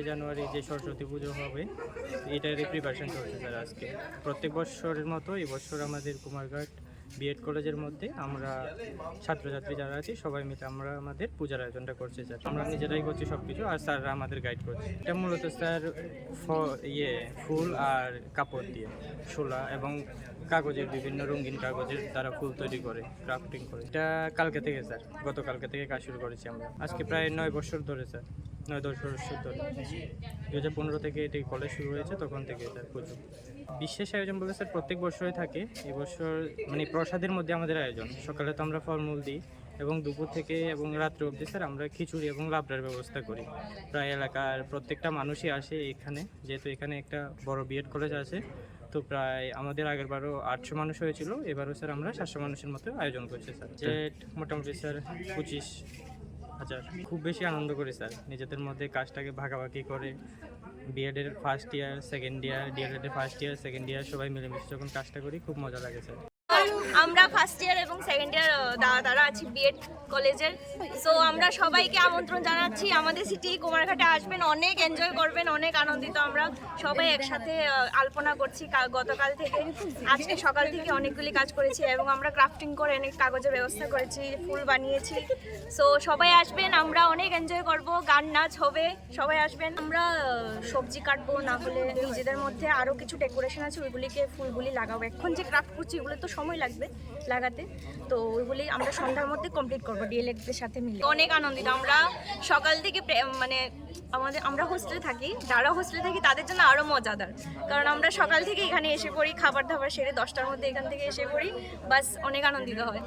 জানুয়ারি যে সরস্বতী পুজো হবে এটারই প্রিপারেশন চলছে স্যার। আজকে প্রত্যেক বছরের মতো এই বছর আমাদের কুমারঘাট বিএড কলেজের মধ্যে আমরা ছাত্রছাত্রী যারা আছি সবাই মিলে আমরা আমাদের পূজার আয়োজনটা করছি স্যার। আমরা নিজেরাই করছি সব কিছু, আর স্যাররা আমাদের গাইড করছে। এটা মূলত স্যার ফুল আর কাপড় দিয়ে শোলা এবং কাগজের বিভিন্ন রঙিন কাগজের দ্বারা ফুল তৈরি করে ক্রাফটিং করে। এটা কালকে থেকে স্যার, গতকালকে থেকে কাজ শুরু করেছি আমরা। আজকে প্রায় 9 বছর ধরে স্যার, 9-10 বছর ধরে। 2015 থেকে এটি কলেজ শুরু হয়েছে, তখন থেকে স্যার পুজো। বিশেষ আয়োজন বলে স্যার প্রত্যেক বছরই থাকে। এবছর মানে প্রসাদের মধ্যে আমাদের আয়োজন। সকালে তো আমরা ফলমূল দিই এবং দুপুর থেকে এবং রাত্রে অবধি স্যার আমরা খিচুড়ি এবং লাবড়ার ব্যবস্থা করি। প্রায় এলাকার প্রত্যেকটা মানুষই আসে এখানে, যেহেতু এখানে একটা বড় বিএড কলেজ আছে। তো প্রায় আমাদের আগেরবারও 800 মানুষ হয়েছিল, এবারও স্যার আমরা 700 মানুষের মতো আয়োজন করছি স্যার। বাজেট মোটামুটি স্যার 25,000। খুব বেশি আনন্দ করি স্যার, নিজেদের মধ্যে কাজটাকে ভাগাভাগি করে। বিএডের ফার্স্ট ইয়ার, সেকেন্ড ইয়ার, ডিএলএডের ফার্স্ট ইয়ার, সেকেন্ড ইয়ার সবাই মিলেমিশে যখন কাজটা করি খুব মজা লাগে স্যার। আমরা ফার্স্ট ইয়ার এবং সেকেন্ড ইয়ার দাদারা আছি বিএড কলেজের। সো আমরা সবাইকে আমন্ত্রণ জানাচ্ছি, আমাদের সিটি কুমারঘাটে আসবেন, অনেক এনজয় করবেন, অনেক আনন্দিত। আমরা সবাই একসাথে আলপনা করছি গতকাল থেকে, আজকে সকাল থেকে অনেকগুলি কাজ করেছি এবং আমরা ক্রাফটিং করে অনেক কাগজের ব্যবস্থা করেছি, ফুল বানিয়েছি। সো সবাই আসবেন, আমরা অনেক এনজয় করব, গান নাচ হবে, সবাই আসবেন। আমরা সবজি কাটবো, না হলে নিজেদের মধ্যে আরও কিছু ডেকোরেশন আছে ওইগুলিকে ফুলগুলি লাগাবো। এখন যে ক্রাফট করছি ওগুলো তো সময় লাগবে লাগাতে, তো ওইগুলি আমরা সন্ধ্যার মধ্যে কমপ্লিট করবো ডিএলএডদের সাথে মিলে। অনেক আনন্দিত আমরা সকাল থেকে, মানে আমরা হোস্টেলে থাকি, যারা হোস্টেলে থাকি তাদের জন্য আরও মজাদার, কারণ আমরা সকাল থেকে এখানে এসে পড়ি, খাবার দাবার সেরে 10টার মধ্যে এখান থেকে এসে পড়ি, বাস অনেক আনন্দিত হয়।